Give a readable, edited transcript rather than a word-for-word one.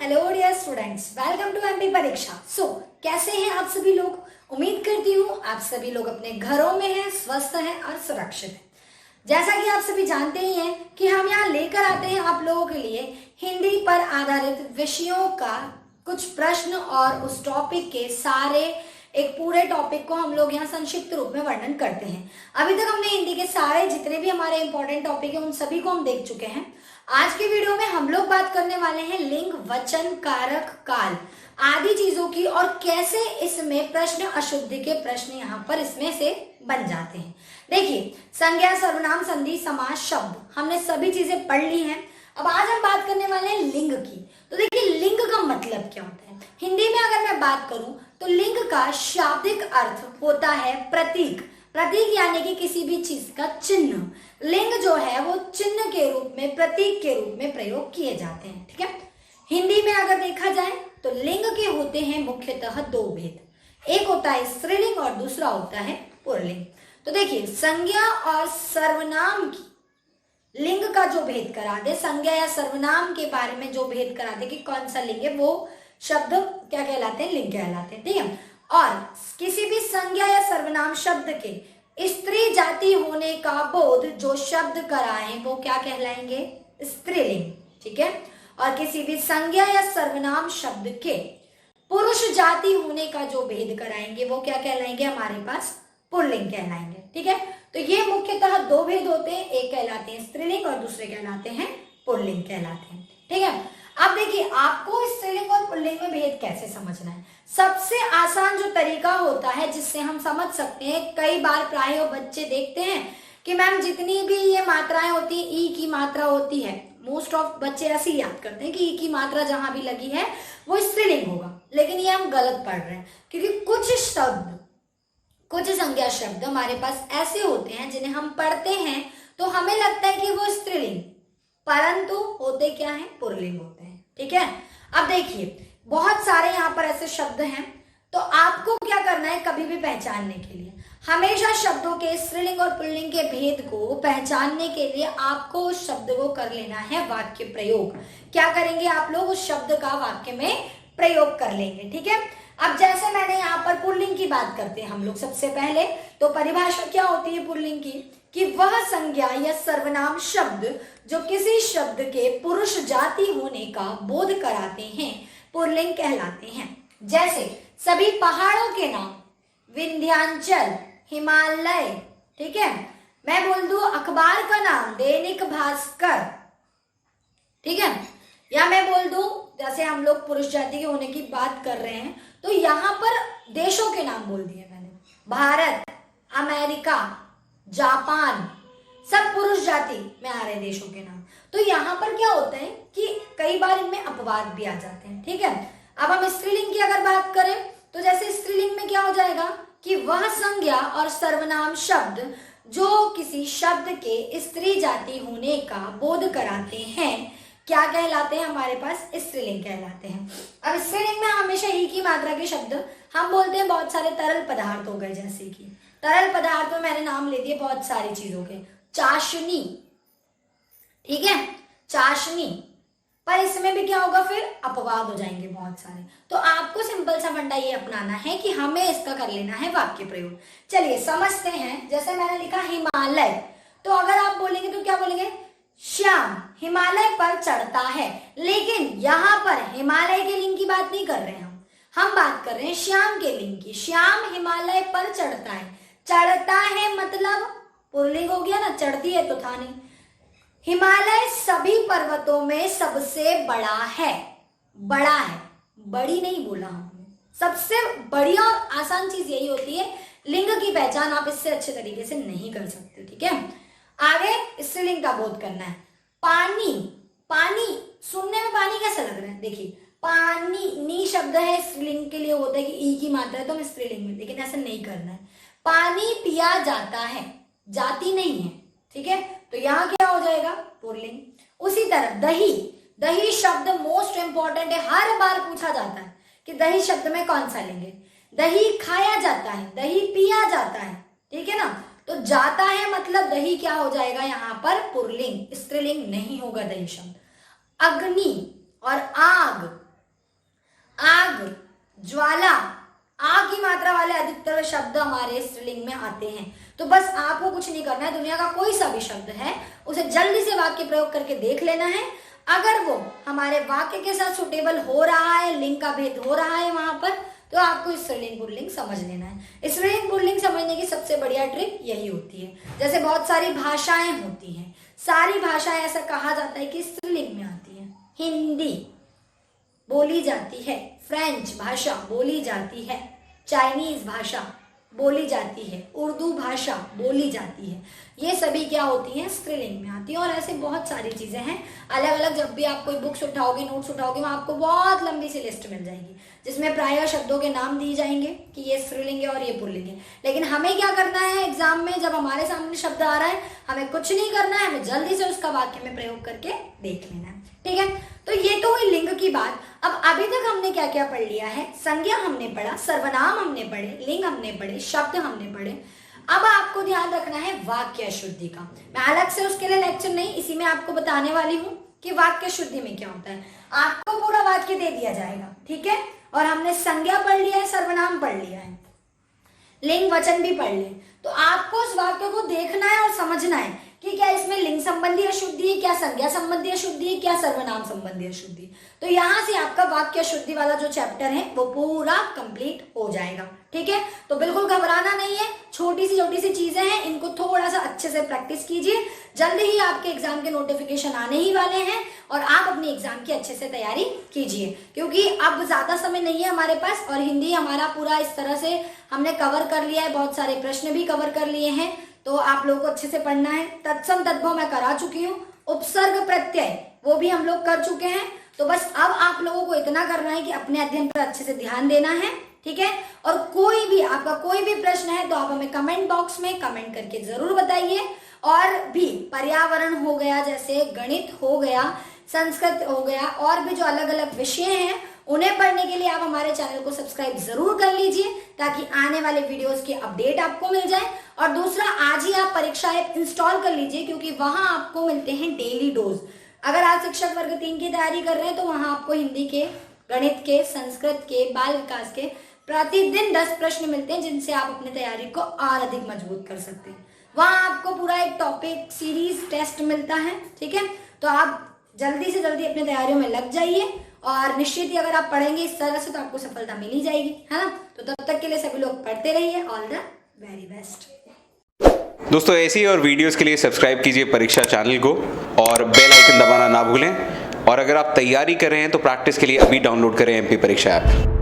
Hello dear students, welcome to MP Pariksha. कैसे हैं आप सभी लोग? उम्मीद करती हूँ आप सभी लोग अपने घरों में हैं, स्वस्थ हैं और सुरक्षित हैं। जैसा कि आप सभी जानते ही हैं कि हम यहाँ लेकर आते हैं आप लोगों के लिए हिंदी पर आधारित विषयों का कुछ प्रश्न और उस टॉपिक के सारे एक पूरे टॉपिक को हम लोग यहाँ संक्षिप्त रूप में वर्णन करते हैं। अभी तक हमने हिंदी के सारे जितने भी हमारे इंपॉर्टेंट टॉपिक हैं उन सभी को हम देख चुके हैं। आज के वीडियो में हम लोग बात करने वाले हैं लिंग, वचन, कारक, काल आदि चीजों की और कैसे इसमें प्रश्न अशुद्धि के प्रश्न यहाँ पर इसमें से बन जाते हैं। देखिए, संज्ञा, सर्वनाम, संधि, समास, शब्द हमने सभी चीजें पढ़ ली हैं। अब आज हम बात करने वाले हैं लिंग की। तो देखिए, लिंग का मतलब क्या होता है? हिंदी में अगर मैं बात करूं तो लिंग का शाब्दिक अर्थ होता है प्रतीक। प्रतीक यानी कि किसी भी चीज का चिन्ह। लिंग जो है वो चिन्ह के रूप में, प्रतीक के रूप में प्रयोग किए जाते हैं। ठीक है, हिंदी में अगर देखा जाए तो लिंग के होते हैं मुख्यतः दो भेद। एक होता है स्त्रीलिंग और दूसरा होता है पुल्लिंग। तो देखिए, संज्ञा और सर्वनाम की लिंग का जो भेद करा दे, संज्ञा या सर्वनाम के बारे में जो भेद करा दे कि कौन सा लिंग है, वो शब्द क्या कहलाते हैं? लिंग कहलाते हैं। ठीक है, और किसी भी संज्ञा या सर्वनाम शब्द के स्त्री जाति होने का बोध जो शब्द कराएं वो क्या कहलाएंगे? स्त्रीलिंग। ठीक है, और किसी भी संज्ञा या सर्वनाम शब्द के पुरुष जाति होने का जो भेद कराएंगे वो क्या कहलाएंगे? हमारे पास पुल्लिंग कहलाएंगे। ठीक है, तो ये मुख्यतः दो भेद होते हैं, एक कहलाते हैं स्त्रीलिंग और दूसरे कहलाते हैं पुल्लिंग कहलाते हैं। ठीक है, अब देखिए, आपको स्त्रीलिंग और पुल्लिंग में भेद कैसे समझना है? सबसे आसान जो तरीका होता है जिससे हम समझ सकते हैं, कई बार प्राय बच्चे देखते हैं कि मैम जितनी भी ये मात्राएं होती है, ई की मात्रा होती है, मोस्ट ऑफ बच्चे ऐसे ही याद करते हैं कि ई की मात्रा जहां भी लगी है वो स्त्रीलिंग होगा, लेकिन ये हम गलत पढ़ रहे हैं। क्योंकि कुछ शब्द, कुछ संज्ञा शब्द हमारे पास ऐसे होते हैं जिन्हें हम पढ़ते हैं तो हमें लगता है कि वो स्त्रीलिंग, परंतु होते क्या है? पुल्लिंग होते हैं। ठीक है, अब देखिए, बहुत सारे यहाँ पर ऐसे शब्द हैं, तो आपको क्या करना है कभी भी पहचानने के लिए? हमेशा शब्दों के स्त्रीलिंग और पुल्लिंग के भेद को पहचानने के लिए आपको उस शब्द को कर लेना है वाक्य प्रयोग। क्या करेंगे आप लोग? उस शब्द का वाक्य में प्रयोग कर लेंगे। ठीक है, अब जैसे मैंने यहाँ पर पुल्लिंग की बात करते हैं हम लोग सबसे पहले, तो परिभाषा क्या होती है पुल्लिंग की? कि वह संज्ञा या सर्वनाम शब्द जो किसी शब्द के पुरुष जाति होने का बोध कराते हैं पुल्लिंग कहलाते हैं। जैसे सभी पहाड़ों के नाम विंध्याचल, हिमालय। ठीक है, मैं बोल दूं अखबार का नाम दैनिक भास्कर। ठीक है, या मैं बोल दूं जैसे हम लोग पुरुष जाति के होने की बात कर रहे हैं तो यहाँ पर देशों के नाम बोल दिए मैंने, भारत, अमेरिका, जापान, सब पुरुष जाति में आ रहे देशों के नाम। तो यहाँ पर क्या होता है कि कई बार इनमें अपवाद भी आ जाते हैं। ठीक है, अब हम स्त्रीलिंग की अगर बात करें तो जैसे स्त्रीलिंग में क्या हो जाएगा कि वह संज्ञा और सर्वनाम शब्द जो किसी शब्द के स्त्री जाति होने का बोध कराते हैं क्या कहलाते हैं? हमारे पास स्त्रीलिंग कहलाते हैं। अब स्त्रीलिंग में हमेशा ही की मात्रा के शब्द हम बोलते हैं। बहुत सारे तरल पदार्थ हो गए, जैसे कि तरल पदार्थ में मैंने नाम ले दिए बहुत सारी चीजों के, चाशनी। ठीक है, चाशनी, पर इसमें भी क्या होगा? फिर अपवाद हो जाएंगे बहुत सारे। तो आपको सिंपल सा फंडा ये अपनाना है कि हमें इसका कर लेना है वाक्य प्रयोग। चलिए समझते हैं। जैसे मैंने लिखा हिमालय, तो अगर आप बोलेंगे तो क्या बोलेंगे? श्याम हिमालय पर चढ़ता है। लेकिन यहाँ पर हिमालय के लिंग की बात नहीं कर रहे हैं हम बात कर रहे हैं श्याम के लिंग की। श्याम हिमालय पर चढ़ता है। चढ़ता है मतलब पुल्लिंग हो गया ना, चढ़ती है तो था नहीं। हिमालय सभी पर्वतों में सबसे बड़ा है। बड़ा है, बड़ी नहीं बोला हमने। सबसे बढ़िया और आसान चीज यही होती है, लिंग की पहचान आप इससे अच्छे तरीके से नहीं कर सकते। ठीक है, आगे स्त्रीलिंग का बोध करना है। पानी, पानी सुनने में पानी कैसा लग रहा है? देखिए, पानी, नी शब्द है, स्त्रीलिंग के लिए होता है कि ई की मात्रा है तो हम स्त्रीलिंग में, लेकिन ऐसा नहीं करना है। पानी पिया जाता है, जाति नहीं है। ठीक है, तो यहाँ क्या हो जाएगा? पुल्लिंग। उसी तरह दही, दही शब्द मोस्ट इंपॉर्टेंट है, हर बार पूछा जाता है कि दही शब्द में कौन सा लेंगे? दही खाया जाता है, दही पिया जाता है। ठीक है ना, तो जाता है मतलब दही क्या हो जाएगा यहाँ पर? पुल्लिंग, स्त्रीलिंग नहीं होगा दही शब्द। अग्नि और आग, आग, ज्वाला, आ की मात्रा वाले अधिकतर शब्द हमारे स्त्रीलिंग में आते हैं। तो बस आपको कुछ नहीं करना है, दुनिया का कोई सा भी शब्द है उसे जल्दी से वाक्य प्रयोग करके देख लेना है। अगर वो हमारे वाक्य के साथ सुटेबल हो रहा है, लिंग का भेद हो रहा है वहां पर, तो आपको स्त्रीलिंग पुल्लिंग समझ लेना है। स्त्रीलिंग पुल्लिंग समझने की सबसे बढ़िया ट्रिक यही होती है। जैसे बहुत सारी भाषाएं होती हैं, सारी भाषाएं ऐसा कहा जाता है कि स्त्रीलिंग में आती है। हिंदी बोली जाती है, फ्रेंच भाषा बोली जाती है, चाइनीज भाषा बोली जाती है, उर्दू भाषा बोली जाती है, ये सभी क्या होती हैं, स्त्रीलिंग में आती है। और ऐसे बहुत सारी चीजें हैं अलग अलग। जब भी आप कोई बुक्स उठाओगे, नोट्स उठाओगे, वहां आपको बहुत लंबी सी लिस्ट मिल जाएगी जिसमें प्रायः शब्दों के नाम दिए जाएंगे कि ये स्त्रीलिंग है और ये पुल्लिंग है। लेकिन हमें क्या करना है एग्जाम में, जब हमारे सामने शब्द आ रहा है, हमें कुछ नहीं करना है, हमें जल्दी से उसका वाक्य में प्रयोग करके देख लेना है। ठीक है, तो ये तो हुई लिंग की बात। अब अभी तक हमने क्या क्या पढ़ लिया है, संज्ञा हमने पढ़ा, सर्वनाम हमने पढ़े, लिंग हमने पढ़े, शब्द हमने पढ़े। अब आपको ध्यान रखना है वाक्य शुद्धि का। मैं अलग से उसके लिए लेक्चर नहीं, इसी में आपको बताने वाली हूं कि वाक्य शुद्धि में क्या होता है। आपको पूरा वाक्य दे दिया जाएगा, ठीक है, और हमने संज्ञा पढ़ लिया है, सर्वनाम पढ़ लिया है, लिंग वचन भी पढ़ लिए। तो आपको उस वाक्य को देखना है और समझना है कि क्या इसमें लिंग संबंधी अशुद्धि है, क्या संज्ञा संबंधी अशुद्धि है, क्या सर्वनाम संबंधी अशुद्धि है। तो यहां से आपका वाक्य शुद्धि वाला जो चैप्टर है वो पूरा कंप्लीट हो जाएगा। ठीक है, तो बिल्कुल घबराना नहीं है, छोटी सी चीजें हैं, इनको थोड़ा सा अच्छे से प्रैक्टिस कीजिए। जल्दी ही आपके एग्जाम के नोटिफिकेशन आने ही वाले हैं और आप अपनी एग्जाम की अच्छे से तैयारी कीजिए, क्योंकि अब ज्यादा समय नहीं है हमारे पास और हिंदी हमारा पूरा इस तरह से हमने कवर कर लिया है, बहुत सारे प्रश्न भी कवर कर लिए हैं। तो आप लोगों को अच्छे से पढ़ना है। तत्सम तद्भव मैं करा चुकी हूँ, उपसर्ग प्रत्यय वो भी हम लोग कर चुके हैं। तो बस अब आप लोगों को इतना करना है कि अपने अध्ययन पर अच्छे से ध्यान देना है। ठीक है, और कोई भी आपका कोई भी प्रश्न है तो आप हमें कमेंट बॉक्स में कमेंट करके जरूर बताइए। और भी पर्यावरण हो गया, जैसे गणित हो गया, संस्कृत हो गया, और भी जो अलग अलग विषय हैं उन्हें पढ़ने के लिए आप हमारे चैनल को सब्सक्राइब जरूर कर लीजिए ताकि आने वाले वीडियोस की अपडेट आपको मिल जाए। और दूसरा, आज ही आप परीक्षा ऐप इंस्टॉल कर लीजिए, क्योंकि वहां आपको मिलते हैं डेली डोज। अगर आप शिक्षक वर्ग 3 की तैयारी कर रहे हैं तो वहां आपको हिंदी के, गणित के, संस्कृत के, बाल विकास के प्रतिदिन 10 प्रश्न मिलते हैं जिनसे आप अपनी तैयारी को और अधिक मजबूत कर सकते हैं। वहां आपको पूरा एक टॉपिक सीरीज टेस्ट मिलता है। ठीक है, तो आप जल्दी से जल्दी अपनी तैयारियों में लग जाइए और निश्चित ही अगर आप पढ़ेंगे इस तरह से तो आपको सफलता मिल ही जाएगी, है ना। तो तब तक के लिए सभी लोग पढ़ते रहिए। All the very best. दोस्तों, ऐसी और वीडियोस के लिए सब्सक्राइब कीजिए परीक्षा चैनल को और बेल आइकन दबाना ना भूलें। और अगर आप तैयारी कर रहे हैं तो प्रैक्टिस के लिए अभी डाउनलोड करें MP परीक्षा ऐप।